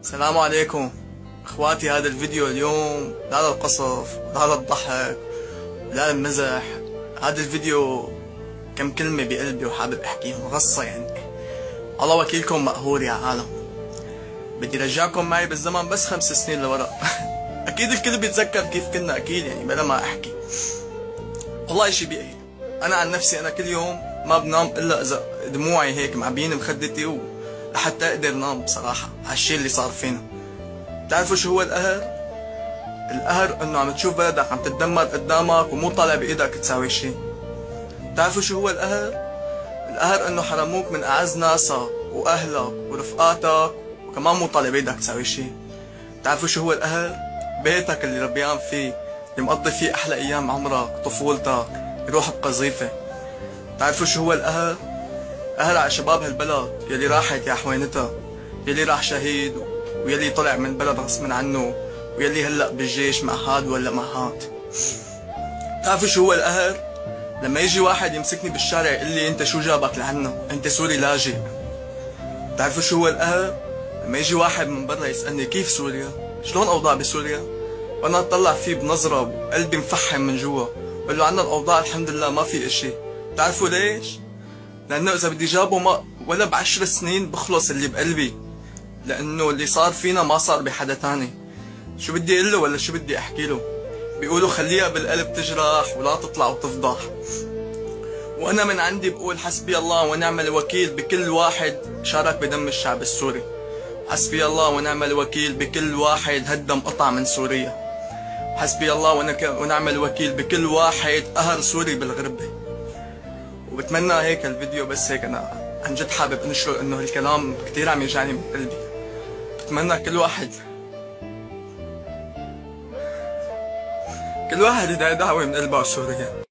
السلام عليكم اخواتي. هذا الفيديو اليوم لا للقصف ولا للضحك ولا للمزح. هذا الفيديو كم كلمة بقلبي وحابب احكيهم، غصة يعني. الله وكيلكم مقهور يا عالم. بدي رجعكم معي بالزمن بس 5 سنين لورا. اكيد الكل بيتذكر كيف كنا، اكيد يعني بلا ما احكي. والله اشي بيقي. انا عن نفسي انا كل يوم ما بنام الا اذا دموعي هيك معبيين بخدتي لحتى اقدر نام بصراحة هالشي اللي صار فينا. بتعرفوا شو هو القهر؟ القهر انه عم تشوف بلدك عم تتدمر قدامك ومو طالع بايدك تساوي شي. بتعرفوا شو هو القهر؟ القهر انه حرموك من اعز ناسك واهلك ورفقاتك وكمان مو طالع بايدك تساوي شي. بتعرفوا شو هو القهر؟ بيتك اللي ربيان فيه، اللي مقضي فيه احلى ايام عمرك طفولتك، يروح بقذيفة. بتعرفوا شو هو القهر؟ قهر على شباب هالبلد يلي راحت يا حوينتها، يلي راح شهيد ويلي طلع من البلد غصب عنه ويلي هلأ بالجيش مع هاد ولا مع هاد. بتعرفوا شو هو القهر؟ لما يجي واحد يمسكني بالشارع يقول لي انت شو جابك لعنا؟ انت سوري لاجئ. بتعرفوا شو هو القهر؟ لما يجي واحد من برا يسألني كيف سوريا؟ شلون اوضاع بسوريا؟ وانا اطلع فيه بنظرة وقلبي مفحم من جوا، بقول له عنا الاوضاع الحمد لله ما في اشي. بتعرفوا ليش؟ لانه اذا بدي جابه ما ولا ب10 سنين بخلص اللي بقلبي، لانه اللي صار فينا ما صار بحدا تاني. شو بدي اقول له ولا شو بدي احكي له؟ بيقولوا خليها بالقلب تجرح ولا تطلع وتفضح. وانا من عندي بقول حسبي الله ونعم الوكيل بكل واحد شارك بدم الشعب السوري. حسبي الله ونعم الوكيل بكل واحد هدم قطعة من سوريا. حسبي الله ونعم الوكيل بكل واحد قهر سوري بالغربة. وبتمنى هيك الفيديو بس هيك انا عن جد حابب انشره، انه الكلام كثير عم يوجعني من قلبي. بتمنى كل واحد يدعي دعوة من قلبه على سوريا.